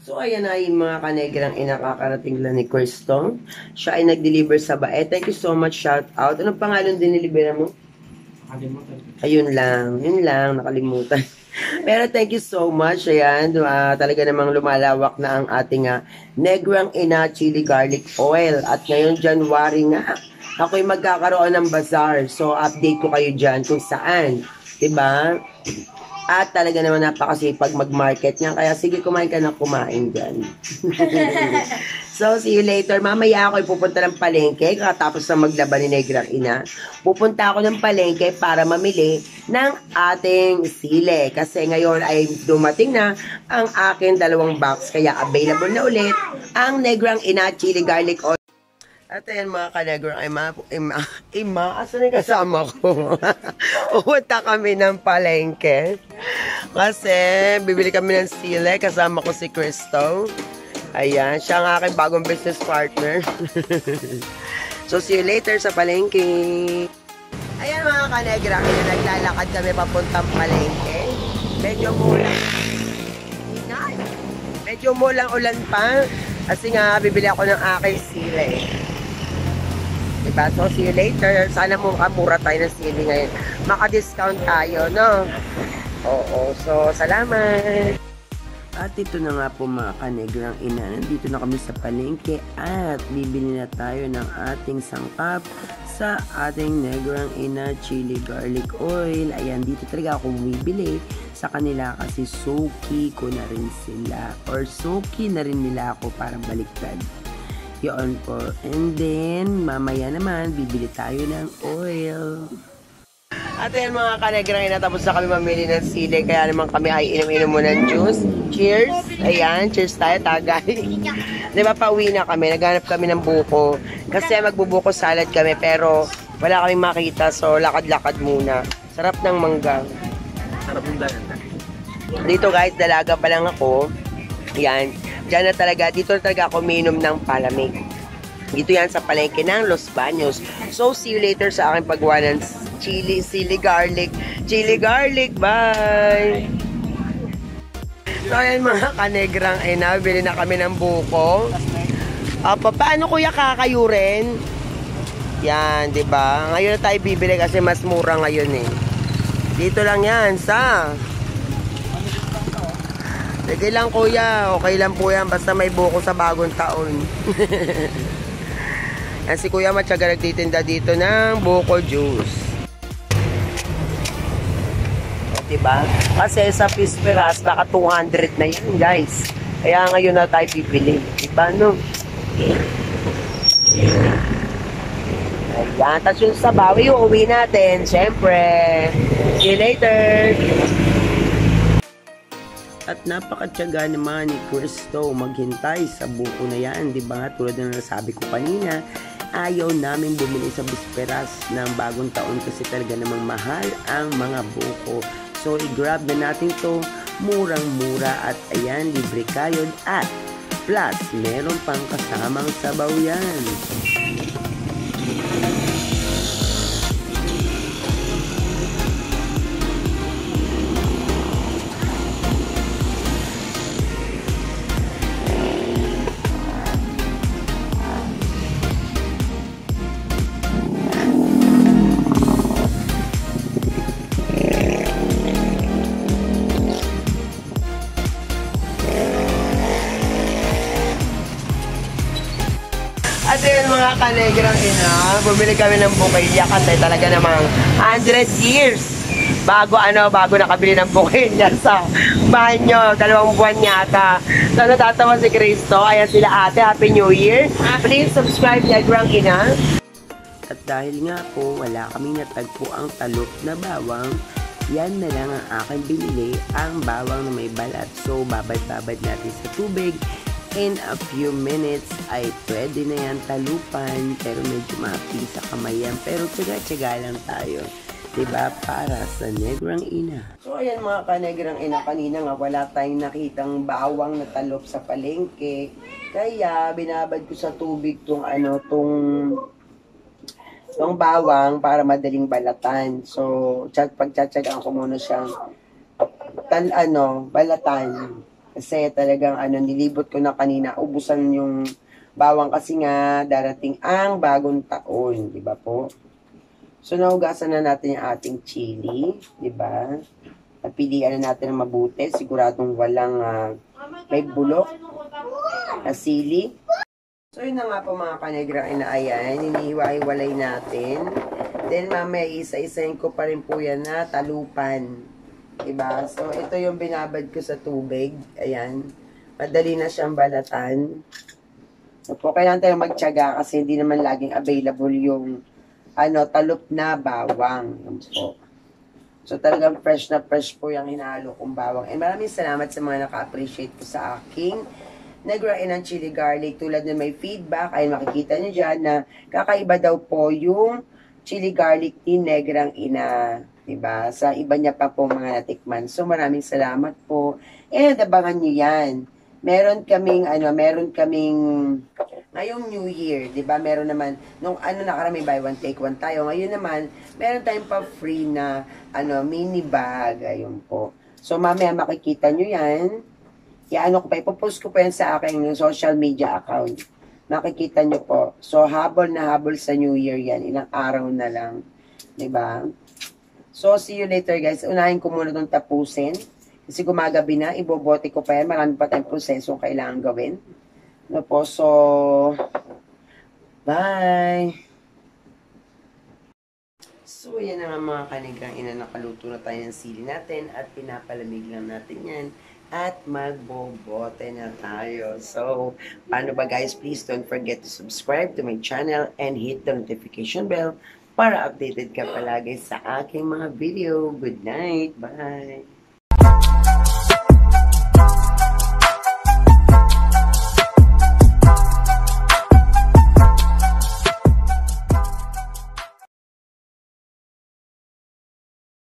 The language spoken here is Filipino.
So, ayan na yung mga kanegrang inakakarating lang ni Cristo. Siya ay nag-deliver sa Bae. Thank you so much, shout out. Anong pangalan dinilibera mo? Nakalimutan. Yun lang, nakalimutan. Pero thank you so much. Ayan, talaga namang lumalawak na ang ating Negrang Ina Chili Garlic Oil. At ngayon, January nga, ako'y magkakaroon ng bazaar. So, update ko kayo dyan kung saan. Diba? At talaga naman napakasipag mag-market niya. Kaya sige, kumain ka na kumain dyan. So, see you later. Mamaya ako ay pupunta ng palengke. Katapos na maglaban ni Negrang Ina. Pupunta ako ng palengke para mamili ng ating sile. Kasi ngayon ay dumating na ang aking 2 box. Kaya available na ulit ang Negrang Ina Chili Garlic Oil. At ayan mga kanegrang, asan yung kasama ko? Pupunta kami ng palengke. Kasi bibili kami ng sile, kasama ko si Cristo. Ayan, siya ang aking bagong business partner. So see you later sa palengke. Ayan mga kanegrang, naglalakad kami papuntang palengke. Medyo mulang-ulan pa. Kasi nga, bibili ako ng aking sile. Diba? So, see you later. Sana mura tayo ng sili ngayon. Maka-discount tayo, no? Oo. So, salamat! At ito na nga po mga kanegrang ina. Nandito na kami sa palengke at bibili na tayo ng ating sangkap sa ating Negrang Ina Chili Garlic Oil. Ayan, dito talaga ako bumibili sa kanila kasi suki ko na rin sila. Or suki na rin nila ako, parang baliktad. Yun po. And then, mamaya naman, bibili tayo ng oil. At ayan mga kanegrang, natapos na kami mamili ng sili. Kaya naman kami ay inom-inom mo ng juice. Cheers! Ayan, cheers tayo, tagay. Diba, pauwi na kami. Naghanap kami ng buko. Kasi magbubuko salad kami, pero wala kaming makita. So, lakad-lakad muna. Sarap ng mangga. Sarap ng dalan. Dito guys, dalaga pa lang ako. Yan. Diyan na talaga, dito na talaga ako uminom ng palamig. Dito yan sa palengke ng Los Baños. So, see you later sa aking paggawa ng chili garlic. Chili garlic, bye! So, ayan mga kanegrang, ay nabili na kami ng buko. Paano kuya kakayurin? Yan, di ba? Ngayon na tayo bibili kasi mas mura ngayon eh. Dito lang yan sa... Sige lang kuya, okay lang po yan, basta may buko sa bagong taon. Yan si kuya matyaga nagtitinda dito ng buko juice. O, diba? Kasi sa pisperas, baka 200 na yan guys. Kaya ngayon na tayo bibili. Diba no? Ayan, tapos yung sa bawi, uuwi natin. Siyempre. See you later. At napakatyaga naman ni Cristo maghintay sa buko na yan, di ba? Tulad na nasabi ko kanina, ayaw namin bumili sa bisperas ng bagong taon kasi talaga namang mahal ang mga buko. So, i-grab na natin to, murang-mura at ayan, libre kayod at plus, meron pang kasamang sabaw yan. At yun mga kanegrang ina, bumili kami ng bukilya kasi talaga namang 100 years bago nakabili ng bukilya sa banyo, 2 buwan yata. So natatawa si Cristo, ayan sila ate, Happy New Year. Please subscribe Negrang Ina. At dahil nga po wala kaming natagpo ang talop na bawang, yan na lang ang aking binili, ang bawang na may balat. So babad-babad natin sa tubig. In a few minutes ay pwede na yan talupan, pero medyo maaping sa kamay yan. Pero tsaga-tsaga lang tayo, diba? Para sa Negrang Ina. So ayan mga ka-Negrang Ina, kanina nga wala tayong nakitang bawang na talop sa palengke. Kaya binabad ko sa tubig tong bawang para madaling balatan. So pagtsatsagaan ko muna siyang balatan. Kasi talagang nilibot ko na kanina, ubusan yung bawang kasi nga darating ang bagong taon, di ba po? So, nahugasan na natin yung ating chili, di ba? Napilian na natin ng mabuti, siguradong walang may bulok na sili. So, yun na nga po mga kanegra, inaayan, inihiwa-hiwalay natin. Then, mamaya isa-isahin ko pa rin po yan na talupan. Diba? So, ito yung binabad ko sa tubig. Ayan. Madali na siyang balatan. So, po, kailangan tayong magtiyaga kasi hindi naman laging available yung talup na bawang. Yan po. So, talagang fresh na fresh po yung hinalo kong bawang. And maraming salamat sa mga naka-appreciate po sa aking Negrang Ina Chili Garlic. Tulad na may feedback, ay makikita nyo dyan na kakaiba daw po yung chili garlic ni Negrang Ina. Diba? Sa iba niya pa po mga natikman. So, maraming salamat po. And, abangan nyo yan. Meron kaming, ngayong New Year, diba? Meron naman, nung nakarami buy one, take one tayo. Ngayon naman, meron tayong pa free na, mini bag. Ayun po. So, mamaya makikita nyo yan. Ko pa, ipopost ko pa yan sa aking social media account. Makikita nyo po. So, habol na habol sa New Year yan. Ilang araw na lang. Diba? So, see you later guys. Unahin ko muna itong tapusin. Kasi gumagabi na, ibobote ko pa yan. Marami pa tayong prosesong kailangan gawin. Po? So, bye! So, yan na nga mga kanigang ina. Nakaluto na tayo ng sili natin at pinapalamig lang natin yan. At magbobote na tayo. So, paano ba guys? Please don't forget to subscribe to my channel and hit the notification bell para updated ka palagi sa aking mga video. Good night. Bye!